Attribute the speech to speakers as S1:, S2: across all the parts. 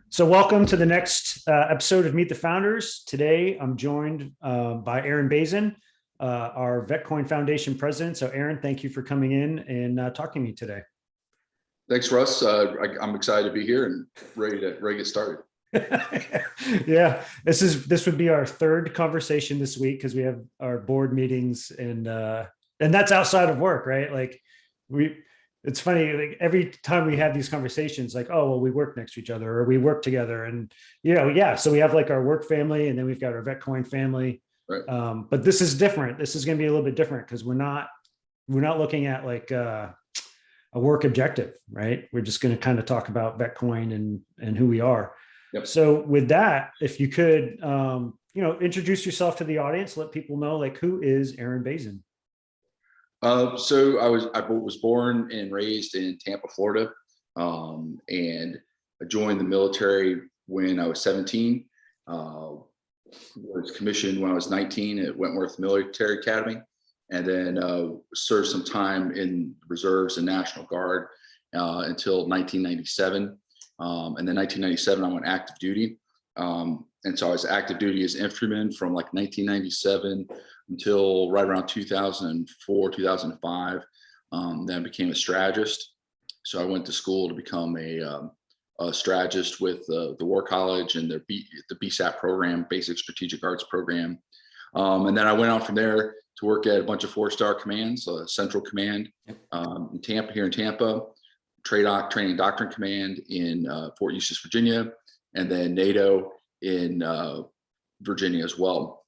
S1: So welcome to the next episode of Meet the Founders. Today, I'm joined by Aaron Bazin, our VetCoin Foundation president. So Aaron, thank you for coming in and talking to me today.
S2: Thanks, Russ. I'm excited to be here and ready to get started.
S1: Yeah, this would be our third conversation this week because we have our board meetings and that's outside of work, right? Like it's funny, like every time we have these conversations, like, oh, well, we work next to each other or we work together. And, yeah. So we have like our work family and then we've got our VetCoin family.
S2: Right.
S1: But this is different. This is going to be a little bit different because we're not looking at like a work objective, right? We're just going to kind of talk about VetCoin and who we are.
S2: Yep.
S1: So with that, if you could, introduce yourself to the audience, let people know, like, who is Aaron Bazin?
S2: So I was born and raised in Tampa, Florida, and I joined the military when I was 17. Was commissioned when I was 19 at Wentworth Military Academy, and then served some time in reserves and National Guard until 1997. And then 1997, I went active duty. And so I was active duty as infantryman from like 1997 until right around 2004, 2005. Then I became a strategist. So I went to school to become a strategist with the War College and the BSAP program, Basic Strategic Arts program. And then I went on from there to work at a bunch of 4-star commands, Central Command in Tampa, here in Tampa, Training Doctrine Command in Fort Eustis, Virginia, and then NATO in Virginia as well.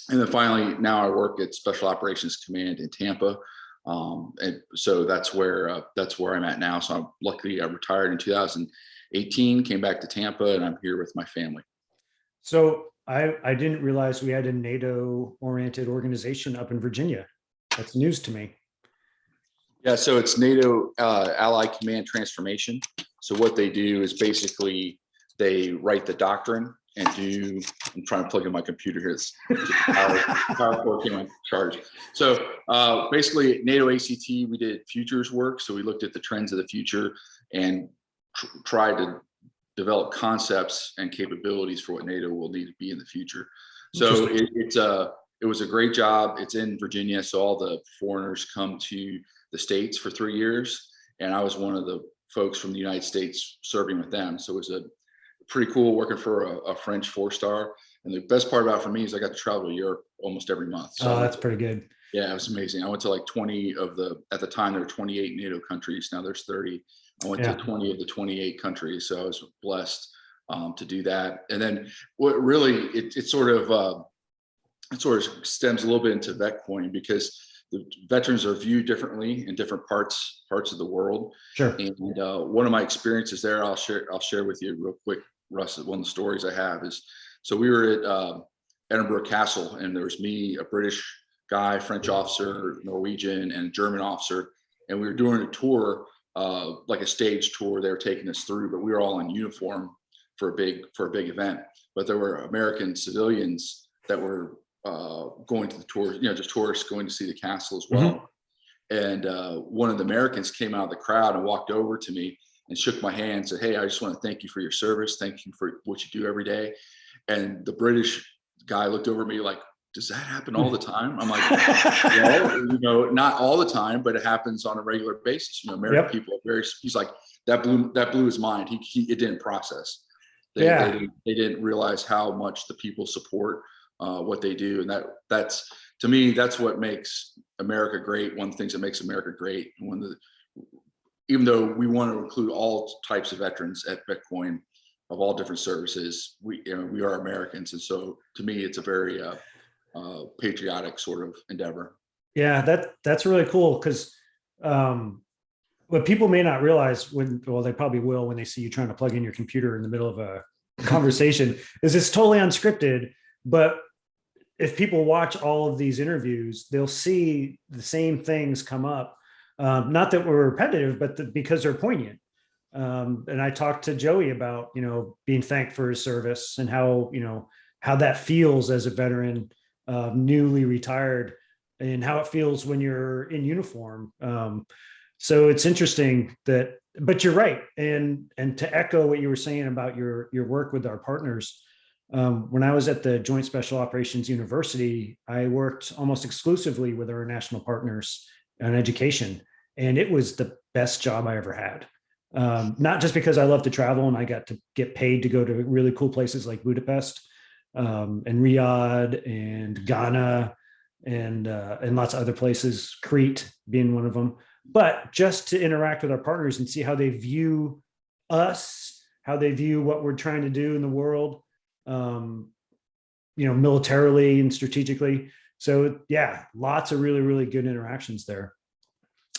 S2: And then finally, now I work at Special Operations Command in Tampa. And so that's where I'm at now. So I'm luckily I retired in 2018, came back to Tampa, and I'm here with my family.
S1: So I didn't realize we had a NATO-oriented organization up in Virginia. That's news to me.
S2: Yeah, so it's NATO Allied Command Transformation. So what they do is basically they write the doctrine and I'm trying to plug in my computer here. It's power cord came on charge. So basically NATO ACT, we did futures work. So we looked at the trends of the future and tried to develop concepts and capabilities for what NATO will need to be in the future. So it was a great job. It's in Virginia. So all the foreigners come to the States for 3 years. And I was one of the folks from the United States serving with them. So it was a pretty cool working for a French 4-star. And the best part about it for me is I got to travel to Europe almost every month. So
S1: that's pretty good.
S2: Yeah, it was amazing. I went to like 20 of at the time there were 28 NATO countries. Now there's 30. I went to 20 of the 28 countries. So I was blessed to do that. And then what really, it sort of stems a little bit into VetCoin because the veterans are viewed differently in different parts of the world.
S1: Sure.
S2: And one of my experiences there, I'll share with you real quick, Russ. One of the stories I have is, so we were at Edinburgh Castle, and there was me, a British guy, French officer, Norwegian, and a German officer, and we were doing a tour, like a stage tour. They were taking us through, but we were all in uniform for a big event. But there were American civilians that were going to the tour, just tourists going to see the castle as well. Mm-hmm. And one of the Americans came out of the crowd and walked over to me and shook my hand and said, "Hey, I just want to thank you for your service. Thank you for what you do every day." And the British guy looked over at me like, "Does that happen all the time?" I'm like, "Well, not all the time, but it happens on a regular basis. American people are very," he's like, that blew his mind. It didn't process. They didn't realize how much the people support what they do. And that's, to me, that's what makes America great. One of the things that makes America great. Even though we want to include all types of veterans at VetCoin of all different services, we are Americans. And so to me, it's a very patriotic sort of endeavor.
S1: Yeah, that's really cool because what people may not realize they probably will when they see you trying to plug in your computer in the middle of a conversation is it's totally unscripted. But if people watch all of these interviews, they'll see the same things come up. Not that we're repetitive, but because they're poignant. And I talked to Joey about, being thanked for his service and how that feels as a veteran, newly retired, and how it feels when you're in uniform. So it's interesting that but you're right. And to echo what you were saying about your work with our partners, when I was at the Joint Special Operations University, I worked almost exclusively with our national partners on education, and it was the best job I ever had. Not just because I love to travel and I got to get paid to go to really cool places like Budapest, and Riyadh and Ghana and lots of other places, Crete being one of them, but just to interact with our partners and see how they view us, how they view what we're trying to do in the world, militarily and strategically. So yeah, lots of really, really good interactions there.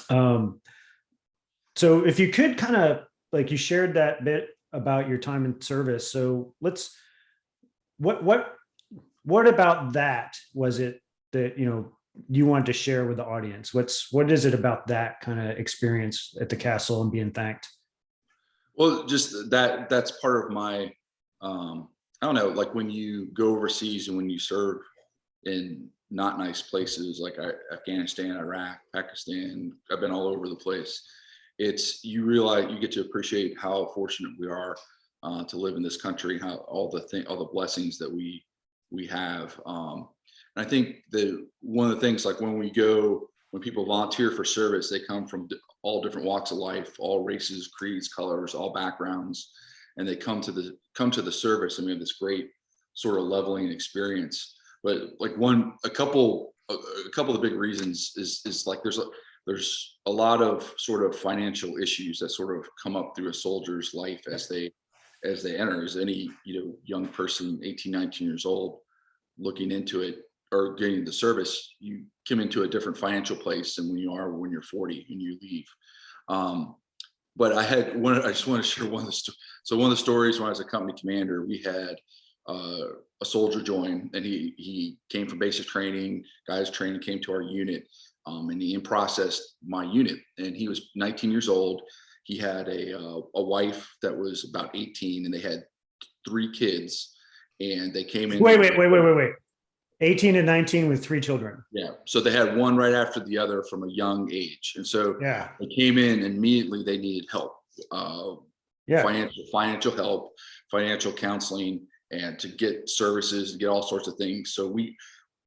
S1: So if you could kind of, like, you shared that bit about your time in service. So what about that was it that, you wanted to share with the audience? What is it about that kind of experience at the castle and being thanked?
S2: Well, just that's part of my, I don't know, like when you go overseas and when you serve in not nice places like Afghanistan, Iraq, Pakistan, I've been all over the place. You realize, you get to appreciate how fortunate we are to live in this country, how all the blessings that we have. And I think one of the things, like when people volunteer for service, they come from all different walks of life, all races, creeds, colors, all backgrounds, and they come to the service, and we have this great sort of leveling experience. But like a couple of the big reasons is like there's a lot of sort of financial issues that sort of come up through a soldier's life as they enter. As any young person, 18, 19 years old, looking into it or getting the service, you come into a different financial place than when you're 40 and you leave. But I just want to share one of the stories. When I was a company commander, we had a soldier join, and he came from basic training, guys training, came to our unit, and he processed my unit, and he was 19 years old. He had a wife that was about 18, and they had 3 kids, and they came in.
S1: Wait. 18 and 19 with 3 children.
S2: Yeah. So they had one right after the other from a young age. And so
S1: yeah,
S2: they came in, and immediately they needed help, financial help, financial counseling, and to get services, to get all sorts of things. So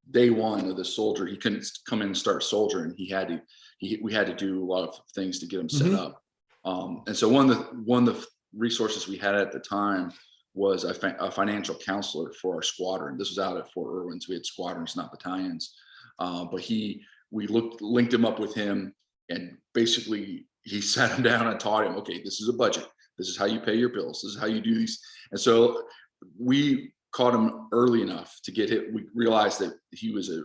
S2: day one of the soldier, he couldn't come in and start soldiering. We had to do a lot of things to get him set up. And so one of the resources we had at the time was a financial counselor for our squadron. This was out at Fort Irwin, so we had squadrons, not battalions. But we linked him up with him, and basically he sat him down and taught him, okay, this is a budget. This is how you pay your bills. This is how you do these. And so we caught him early enough to get hit. We realized that he was a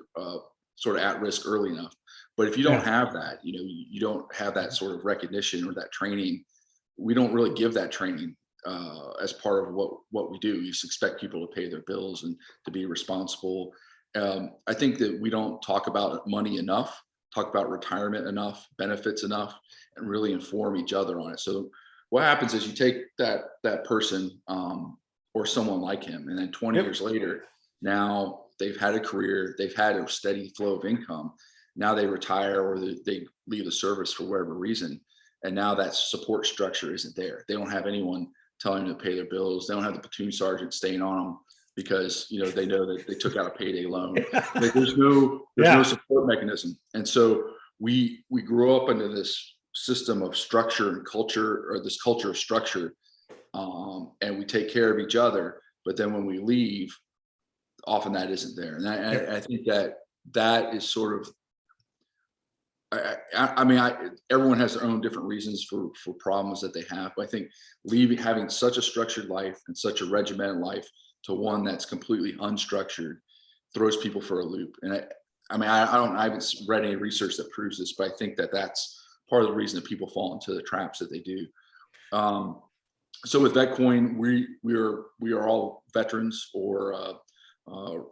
S2: sort of at risk early enough. But if you don't have that, you don't have that sort of recognition or that training. We don't really give that training as part of what we do. You just expect people to pay their bills and to be responsible. I think that we don't talk about money enough, talk about retirement enough, benefits enough, and really inform each other on it. So what happens is you take that person or someone like him, and then 20 years later, now they've had a career, they've had a steady flow of income. Now they retire or they leave the service for whatever reason. And now that support structure isn't there. They don't have anyone telling them to pay their bills. They don't have the platoon sergeant staying on them because they know that they took out a payday loan. There's no support mechanism. And so we grew up into this system of structure and culture, or this culture of structure, and we take care of each other. But then when we leave, often that isn't there. And I think that is sort of, everyone has their own different reasons for problems that they have. But I think having such a structured life and such a regimented life to one that's completely unstructured throws people for a loop. And I haven't read any research that proves this, but I think that that's part of the reason that people fall into the traps that they do. So with Vetcoin, we are all veterans or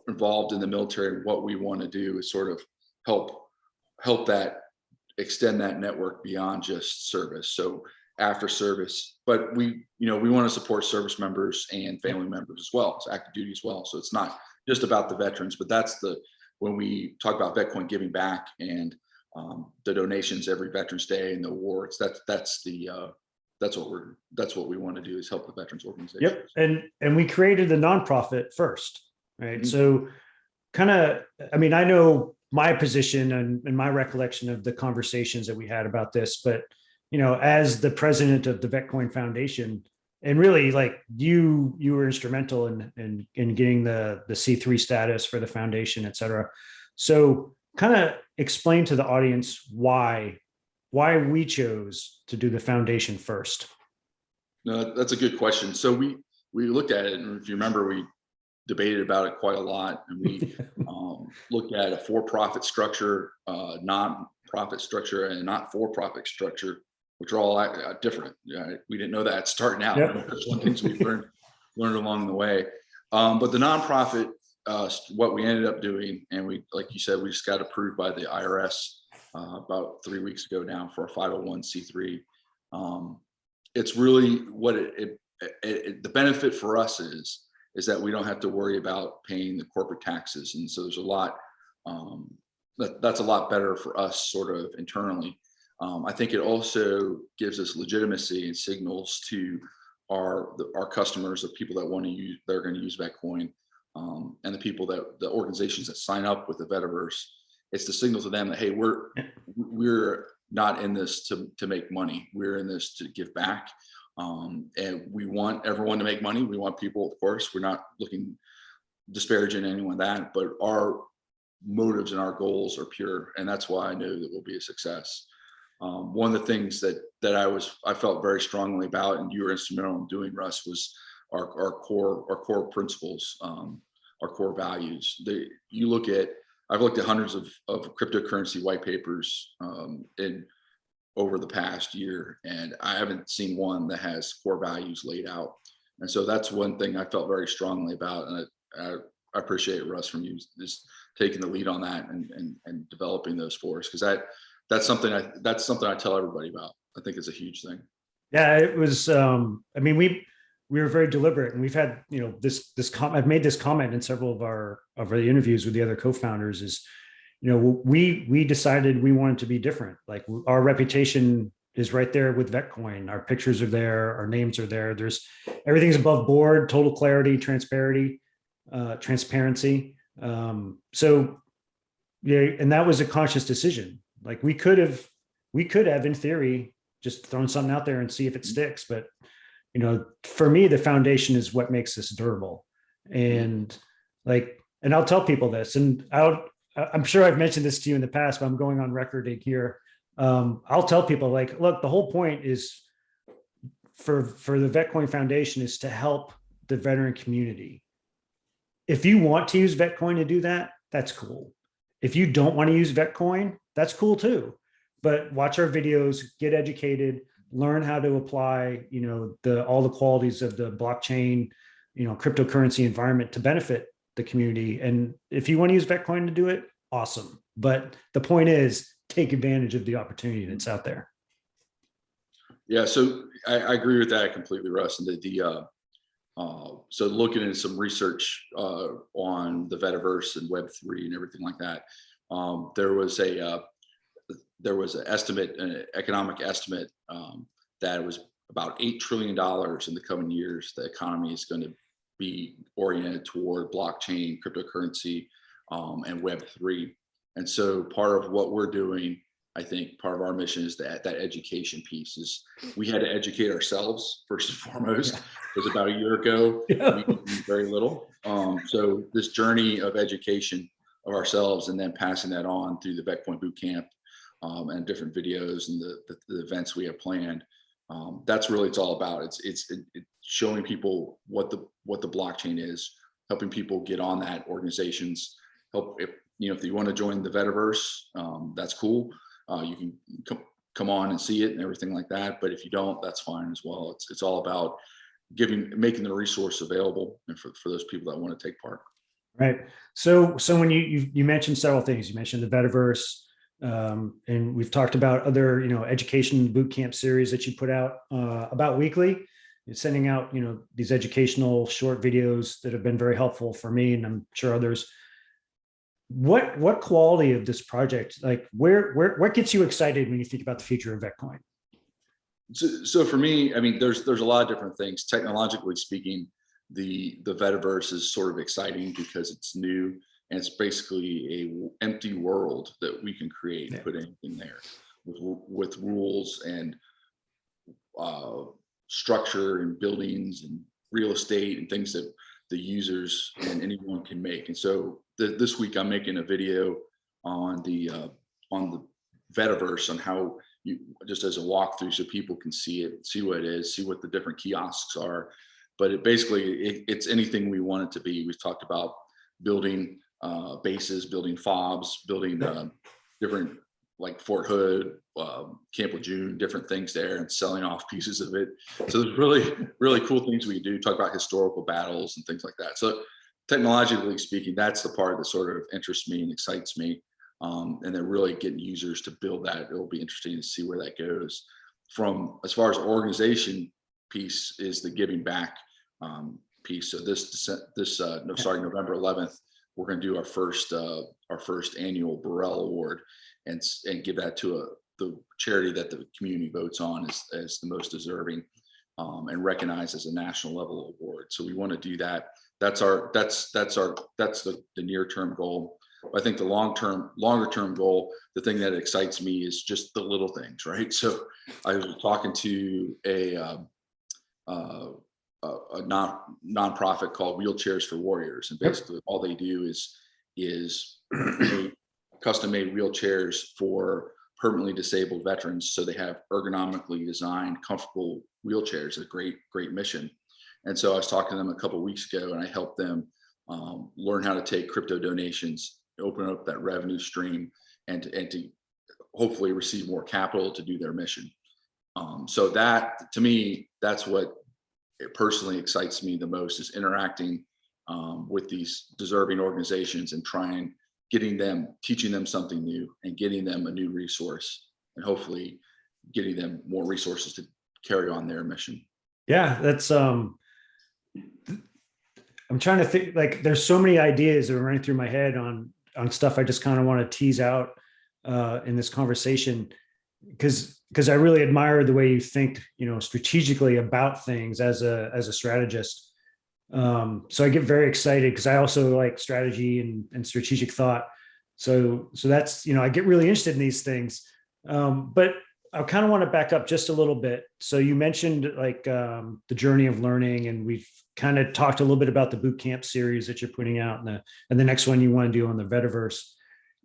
S2: involved in the military. What we want to do is sort of help that extend that network beyond just service. So after service, but we want to support service members and family members as well. It's active duty as well. So it's not just about the veterans, but when we talk about Vetcoin giving back and the donations every Veterans Day and the awards, that's the that's what we want to do, is help the veterans organizations.
S1: Yep. And we created the nonprofit first, right?
S2: Mhm.
S1: So kind of, I mean, I know my position and my recollection of the conversations that we had about this, but, you know, as the president of the VetCoin Foundation, and really like you were instrumental in getting the C3 status for the foundation, et cetera. So kind of explain to the audience why we chose to do the foundation first.
S2: No, that's a good question. So we looked at it, and if you remember, we debated about it quite a lot, and we looked at a for-profit structure, non-profit structure, and not for-profit structure, which are all different. We didn't know that starting out.
S1: Yep.
S2: That's one of the things we learned along the way. But the nonprofit, what we ended up doing, and we, like you said, we just got approved by the IRS about 3 weeks ago now for a 501c3. It's really what the benefit for us is that we don't have to worry about paying the corporate taxes, and so there's a lot that's a lot better for us sort of internally. I think it also gives us legitimacy and signals to our customers, the people that want to use, they're going to use VetCoin, and the organizations that sign up with the Vetiverse. It's the signal to them that, hey, we're not in this to make money. We're in this to give back. And we want everyone to make money. We want people, of course, we're not looking disparaging anyone that, but our motives and our goals are pure. And that's why I know that we'll be a success. One of the things that I felt very strongly about, and you were instrumental in doing, Russ, was our core principles, our core values. I've looked at hundreds of cryptocurrency white papers over the past year, and I haven't seen one that has core values laid out. And so that's one thing I felt very strongly about, and I appreciate, Russ, from you just taking the lead on that and developing those for us, because that's something I tell everybody about. I think it's a huge thing. Yeah,
S1: it was. I mean, we were very deliberate, and we've had, you know, I've made this comment in several of our interviews with the other co-founders. Is, you know, we decided we wanted to be different. Like, our reputation is right there with VetCoin. Our pictures are there. Our names are there. Everything's above board, total clarity, transparency. So yeah, and that was a conscious decision. Like, we could have in theory just thrown something out there and see if it sticks. But, you know, for me, the foundation is what makes this durable. And and I'll tell people this, and I'm sure I've mentioned this to you in the past, but I'm going on record here. I'll tell people, like, look, the whole point is for the VetCoin Foundation is to help the veteran community. If you want to use VetCoin to do that, that's cool. If you don't want to use VetCoin, that's cool too. But watch our videos, get educated, learn how to apply, you know, all the qualities of the blockchain, you know, cryptocurrency environment to benefit the community. And if you want to use VetCoin to do it, awesome. But the point is, take advantage of the opportunity that's out there.
S2: Yeah, so I agree with that completely, Russ. And so looking into some research on the Vetiverse and Web3 and everything like that, there was an estimate, an economic estimate, that it was about $8 trillion in the coming years. The economy is going to be oriented toward blockchain, cryptocurrency, and Web3. And so part of what we're doing, I think part of our mission is that education piece. Is we had to educate ourselves first and foremost. It was about a year ago. Yeah. We did very little. So this journey of education of ourselves, and then passing that on through the VetCoin Bootcamp, and different videos and the events we have planned. That's really it's all about. It's showing people what the blockchain is, helping people get on that, organizations help. If you want to join the Vetiverse, that's cool. You can come on and see it and everything like that. But if you don't, that's fine as well. It's all about making the resource available, and for those people that want to take part.
S1: Right. So when you mentioned several things, you mentioned the Vetiverse, and we've talked about other, education bootcamp series that you put out about weekly. You're sending out, these educational short videos that have been very helpful for me, and I'm sure others. What quality of this project, like what gets you excited when you think about the future of VetCoin?
S2: So for me, I mean, there's a lot of different things. Technologically speaking, the Vetiverse is sort of exciting because it's new and it's basically a empty world that we can create and put anything there with rules and structure and buildings and real estate and things that the users and anyone can make. And so this week I'm making a video on the Vetiverse on how you, just as a walkthrough, so people can see it, see what it is, see what the different kiosks are. But it's anything we want it to be. We've talked about building bases, building fobs, building different, like Fort Hood, Camp Lejeune, different things there, and selling off pieces of it. So there's really cool things we do. Talk about historical battles and things like that. So technologically speaking, that's the part that sort of interests me and excites me. And then really getting users to build that. It'll be interesting to see where that goes. From as far as organization piece is the giving back piece. So November 11th, we're going to do our first annual Burrell Award and give that to the charity that the community votes on as the most deserving, and recognized as a national level award. So we want to do that. That's the near term goal. I think the longer term goal, the thing that excites me is just the little things, right? So I was talking to a nonprofit called Wheelchairs for Warriors, and basically all they do is custom-made wheelchairs for permanently disabled veterans, so they have ergonomically designed, comfortable wheelchairs. A great mission. And so I was talking to them a couple of weeks ago, and I helped them learn how to take crypto donations, open up that revenue stream, and to hopefully receive more capital to do their mission. So that, to me, that's what it personally excites me the most, is interacting with these deserving organizations and teaching them something new and getting them a new resource, and hopefully getting them more resources to carry on their mission.
S1: Yeah, that's I'm trying to think, like, there's so many ideas that are running through my head on stuff I just kind of want to tease out in this conversation, because I really admire the way you think, strategically about things as a strategist. So I get very excited because I also like strategy and strategic thought. So that's, I get really interested in these things. But I kind of want to back up just a little bit. So you mentioned like the journey of learning, and we've kind of talked a little bit about the boot camp series that you're putting out, and the next one you want to do on the Vetiverse.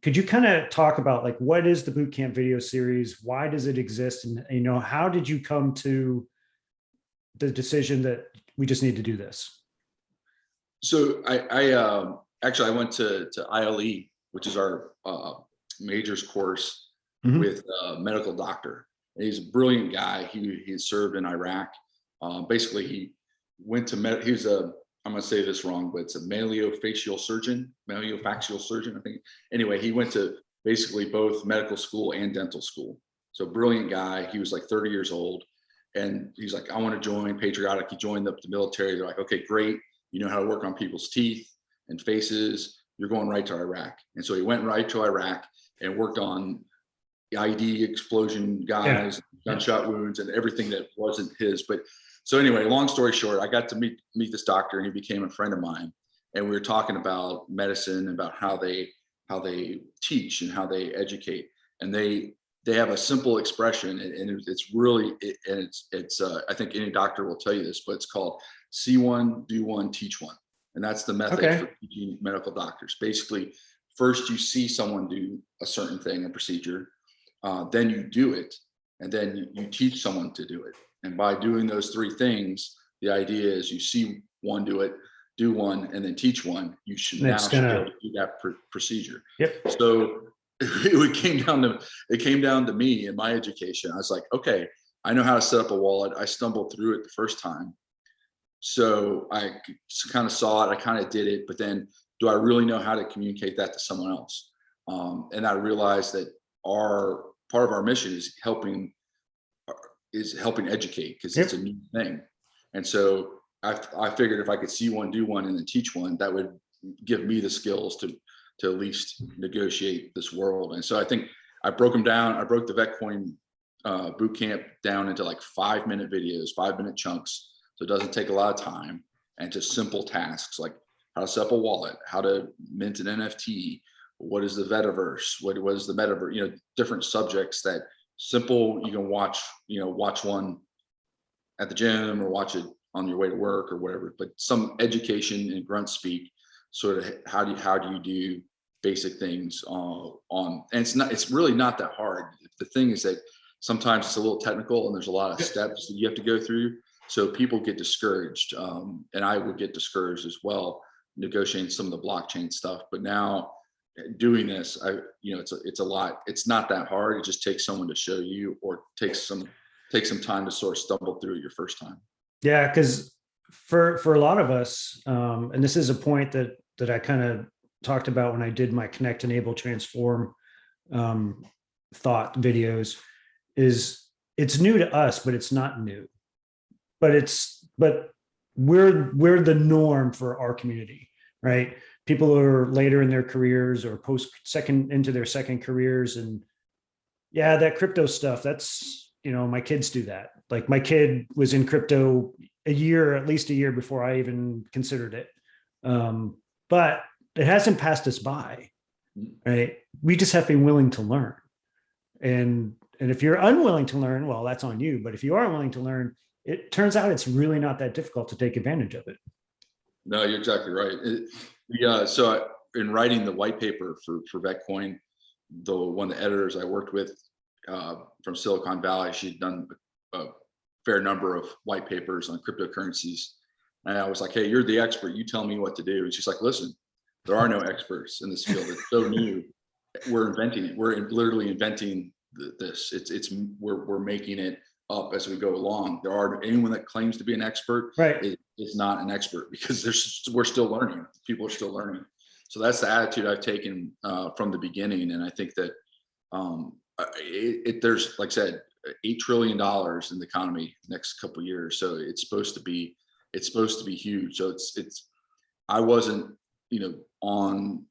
S1: Could you kind of talk about, like, what is the boot camp video series? Why does it exist? And, how did you come to the decision that we just need to do this?
S2: So I went to ILE, which is our majors course with a medical doctor. And he's a brilliant guy. He served in Iraq. Basically, he went to he was I'm going to say this wrong, but it's a malleofacial surgeon, I think. Anyway, he went to basically both medical school and dental school. So brilliant guy. He was like 30 years old, and he's like, I want to join, patriotic. He joined the military. They're like, okay, great. You know how to work on people's teeth and faces. You're going right to Iraq. And so he went right to Iraq and worked on ID explosion guys, gunshot wounds, and everything that wasn't his. But so anyway, long story short, I got to meet this doctor, and he became a friend of mine. And we were talking about medicine, about how they teach and how they educate. And they have a simple expression, and it's really, I think any doctor will tell you this, but it's called see one, do one, teach one. And that's the method for teaching medical doctors. Basically, first you see someone do a certain thing, a procedure, then you do it, and then you teach someone to do it. And by doing those three things, the idea is you see one do it, do one, and then teach one. You should now be able to do that procedure.
S1: Yep.
S2: So it came down to me and my education. I was like, okay, I know how to set up a wallet. I stumbled through it the first time. So I kind of saw it, I kind of did it, but then do I really know how to communicate that to someone else? And I realized that part of our mission is helping educate, because it's a new thing. And so I figured if I could see one, do one, and then teach one, that would give me the skills to at least negotiate this world. And so I think I broke them down. I broke the VetCoin boot camp down into like 5-minute videos, 5-minute chunks. So it doesn't take a lot of time, and just simple tasks like how to set up a wallet, how to mint an NFT, what is the Vetiverse, what is the metaverse, you know, different subjects that simple, you can watch, you know, watch one at the gym or watch it on your way to work or whatever, but some education in grunt speak, sort of how do you do basic things on, and it's really not that hard. The thing is that sometimes it's a little technical and there's a lot of steps that you have to go through. So people get discouraged, and I would get discouraged as well, negotiating some of the blockchain stuff. But now doing this, you know, it's a lot. It's not that hard. It just takes someone to show you, or take some time to sort of stumble through it your first time.
S1: Yeah, because for a lot of us, and this is a point that I kind of talked about when I did my Connect, Enable, Transform thought videos, is it's new to us, but it's not new. But we're the norm for our community, right? People who are later in their careers or into their second careers, and yeah, that crypto stuff, that's, you know, my kids do that. Like my kid was in crypto at least a year before I even considered it. But it hasn't passed us by, right? We just have to be willing to learn. And if you're unwilling to learn, well, that's on you. But if you are willing to learn, it turns out it's really not that difficult to take advantage of it.
S2: No, you're exactly right. So in writing the white paper for VetCoin, one of the editors I worked with from Silicon Valley, she'd done a fair number of white papers on cryptocurrencies. And I was like, hey, you're the expert. You tell me what to do. And she's like, listen, there are no experts in this field. It's so new. We're inventing it. We're literally inventing this. We're making it up as we go along. Anyone that claims to be an expert,
S1: right,
S2: is not an expert, because we're still learning. People are still learning. So that's the attitude I've taken from the beginning. And I think that there's, like I said, $8 trillion in the economy next couple of years. So it's supposed to be huge. So I wasn't, you know, on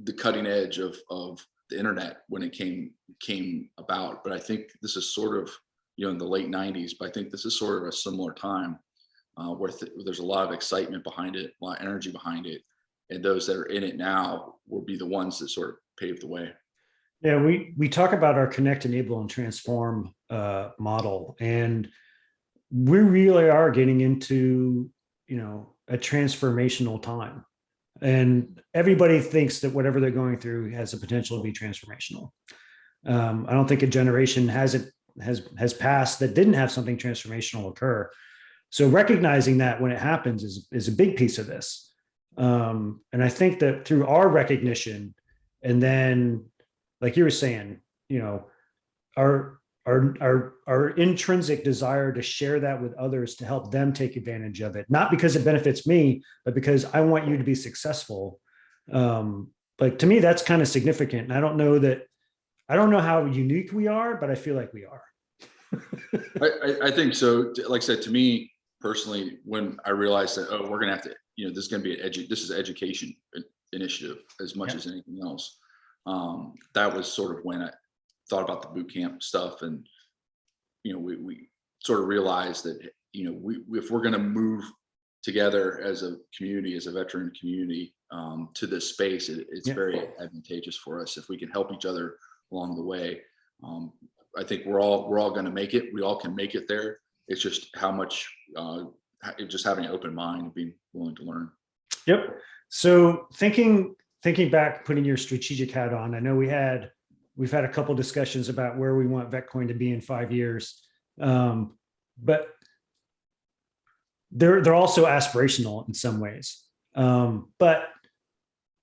S2: the cutting edge of the internet when it came about, but I think this is sort of, you know, in the late 90s, but I think this is sort of a similar time where there's a lot of excitement behind it, a lot of energy behind it, and those that are in it now will be the ones that sort of pave the way.
S1: Yeah, we talk about our Connect, Enable, and Transform model, and we really are getting into, you know, a transformational time. And everybody thinks that whatever they're going through has the potential to be transformational. I don't think a generation has passed that didn't have something transformational occur. So recognizing that when it happens is a big piece of this. And I think that through our recognition, and then, like you were saying, you know, our intrinsic desire to share that with others to help them take advantage of it, not because it benefits me, but because I want you to be successful. Like, to me, that's kind of significant. And I don't know how unique we are, but I feel like we are.
S2: I think so. Like I said, to me personally, when I realized that, we're going to have to, you know, this is going to be this is an education initiative as much as anything else. That was sort of when I thought about the boot camp stuff. And, you know, we sort of realized that, you know, if we're going to move together as a community, as a veteran community, to this space, it's very advantageous for us if we can help each other along the way. I think we're all going to make it. We all can make it there. It's just how much, just having an open mind and being willing to learn.
S1: Yep. So thinking back, putting your strategic hat on, I know we've had a couple discussions about where we want VetCoin to be in 5 years, but they're also aspirational in some ways. But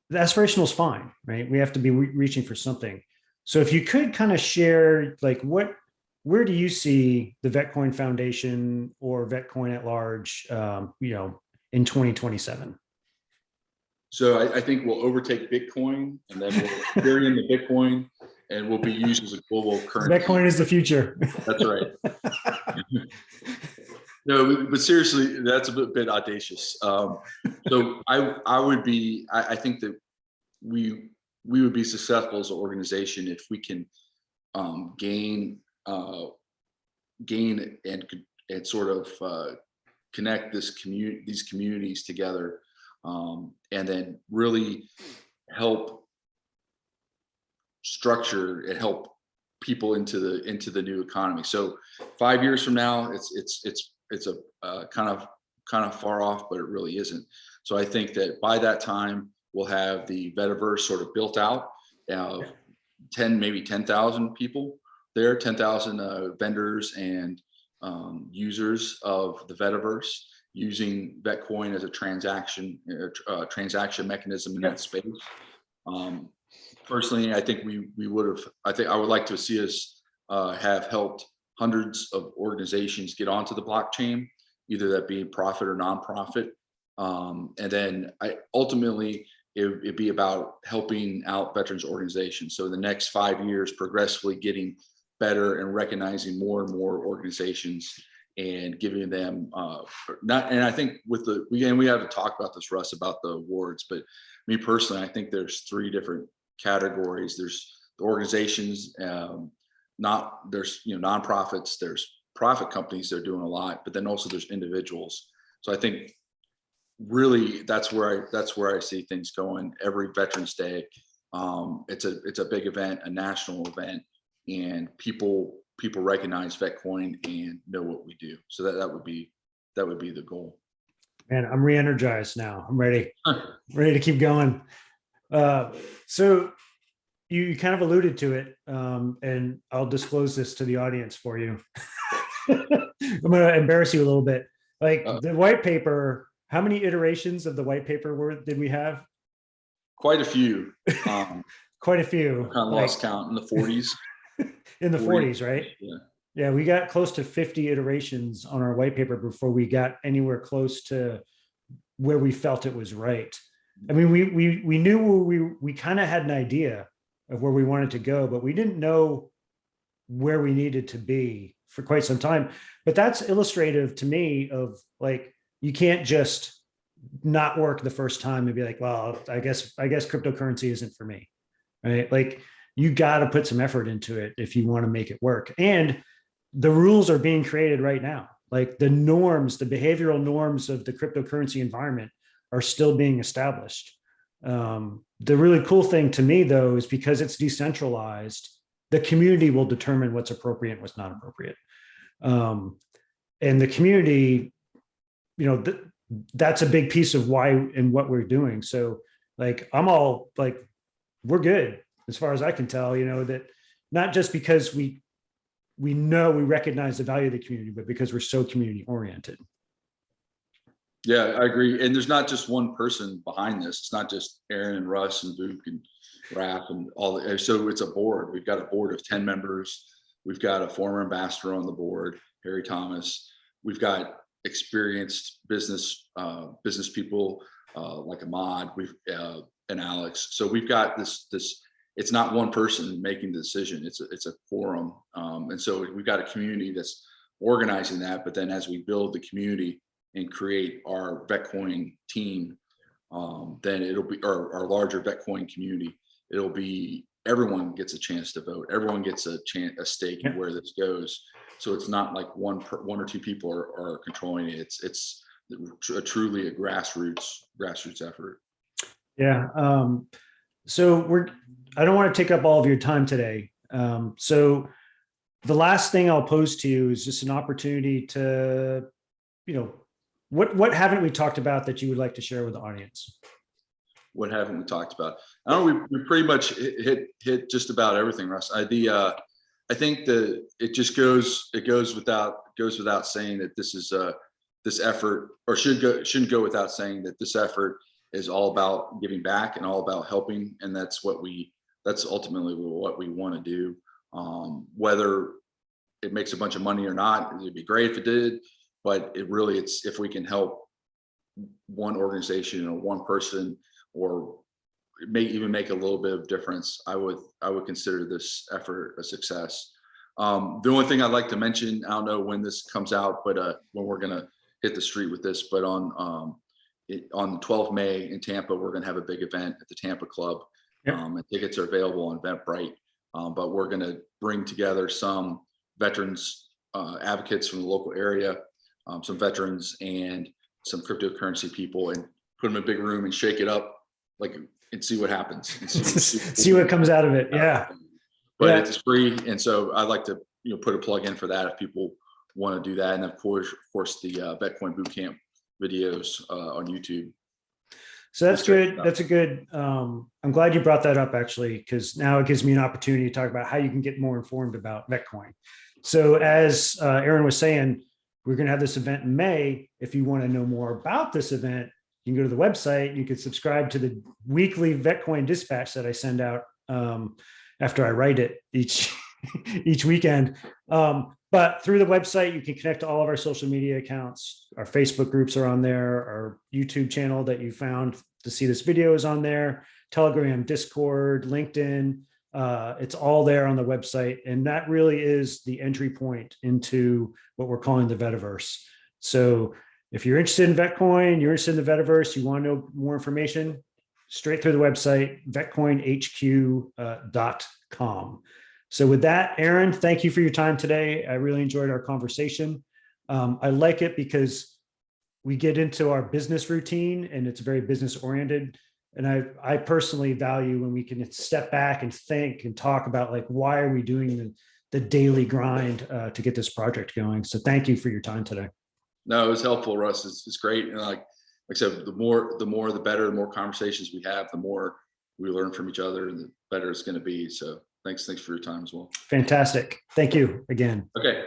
S1: the aspirational is fine, right? We have to be reaching for something. So if you could kind of share, like, where do you see the VetCoin Foundation or VetCoin at large, you know, in 2027?
S2: So I think we'll overtake Bitcoin, and then we'll carry in the Bitcoin, and we'll be used as a global currency.
S1: VetCoin is the future.
S2: That's right. No, but seriously, that's a bit audacious. So I think that we would be successful as an organization if we can gain gain and sort of connect these communities together, and then really help structure and help people into the new economy. So 5 years from now, it's a kind of far off, but it really isn't. So I think that by that time we'll have the Vetiverse sort of built out, 10,000 people there, 10,000 vendors and users of the Vetiverse using Vetcoin as a transaction mechanism in that space. Personally, I think I would like to see us have helped hundreds of organizations get onto the blockchain, either that be profit or nonprofit. And then ultimately it'd be about helping out veterans organizations. So in the next 5 years, progressively getting better and recognizing more and more organizations and giving them and I think we have to talk about this, Russ, about the awards, but me personally, I think there's 3 different categories. There's the organizations, there's nonprofits, there's profit companies that are doing a lot, but then also there's individuals. So I think really that's where I see things going every Veterans Day. It's a big event, a national event, and people recognize Vetcoin and know what we do. So that would be the goal.
S1: Man, I'm re-energized now. I'm ready to keep going. So you kind of alluded to it, and I'll disclose this to the audience for you. I'm going to embarrass you a little bit. Like the white paper, how many iterations of the white paper did we have?
S2: Quite a few.
S1: Quite a few.
S2: Kind of lost count in the 40s.
S1: In the 40s, right?
S2: Yeah.
S1: Yeah, we got close to 50 iterations on our white paper before we got anywhere close to where we felt it was right. I mean, we knew we kind of had an idea of where we wanted to go, but we didn't know where we needed to be for quite some time. But that's illustrative to me of, like, you can't just not work the first time and be like, well, I guess cryptocurrency isn't for me, right? Like, you got to put some effort into it if you want to make it work. And the rules are being created right now. Like, the norms, the behavioral norms of the cryptocurrency environment are still being established. The really cool thing to me, though, is because it's decentralized, the community will determine what's appropriate and what's not appropriate. And the community, that's a big piece of why and what we're doing. So, like, I'm all like, we're good as far as I can tell, that not just because we recognize the value of the community, but because we're so community oriented.
S2: Yeah, I agree. And there's not just one person behind this. It's not just Aaron and Russ and Luke and Raph and all. So it's a board. We've got a board of 10 members. We've got a former ambassador on the board, Harry Thomas. We've got experienced business people like Ahmad, and Alex. So we've got this. It's not one person making the decision. It's a forum, and so we've got a community that's organizing that. But then as we build the community and create our Vetcoin team, then it'll be our larger Vetcoin community. It'll be everyone gets a chance to vote. Everyone gets a stake in where this goes. So it's not like one or two people are controlling it. It's truly a grassroots effort.
S1: Yeah. So I don't want to take up all of your time today. So the last thing I'll pose to you is just an opportunity to, what haven't we talked about that you would like to share with the audience?
S2: What haven't we talked about? I don't know. We pretty much hit just about everything, Russ. I think that it goes without saying that this is this effort, or shouldn't go without saying that this effort is all about giving back and all about helping, and that's ultimately what we want to do. Whether it makes a bunch of money or not, it'd be great if it did, but it's if we can help one organization or one person, or even make a little bit of difference, I would consider this effort a success. The only thing I'd like to mention, I don't know when this comes out, but when we're gonna hit the street with this, but on the 12th May in Tampa, we're gonna have a big event at the Tampa Club. And tickets are available on Eventbrite. But we're gonna bring together some veterans advocates from the local area, some veterans, and some cryptocurrency people, and put them in a big room and shake it up, and see what happens. And
S1: see what comes out of it. Yeah.
S2: But
S1: Yeah.
S2: it's free, and so I'd like to put a plug in for that if people want to do that, and of course the Vetcoin Bootcamp videos on YouTube.
S1: So that's good. That's a good, I'm glad you brought that up actually, because now it gives me an opportunity to talk about how you can get more informed about Vetcoin. So as Aaron was saying, we're going to have this event in May. If you want to know more about this event, you can go to the website. You can subscribe to the weekly Vetcoin dispatch that I send out after I write it each weekend. But through the website, you can connect to all of our social media accounts. Our Facebook groups are on there. Our YouTube channel that you found to see this video is on there. Telegram, Discord, LinkedIn. It's all there on the website. And that really is the entry point into what we're calling the Vetiverse. So if you're interested in Vetcoin, you're interested in the Vetiverse, you want to know more information, straight through the website, vetcoinhq.com. So with that, Aaron, thank you for your time today. I really enjoyed our conversation. I like it because we get into our business routine and it's very business oriented. And I personally value when we can step back and think and talk about why are we doing the daily grind to get this project going. So thank you for your time today.
S2: No, it was helpful, Russ. It's great. And like I said, the more, the better, the more conversations we have, the more we learn from each other and the better it's going to be. So thanks for your time as well.
S1: Fantastic. Thank you again.
S2: Okay.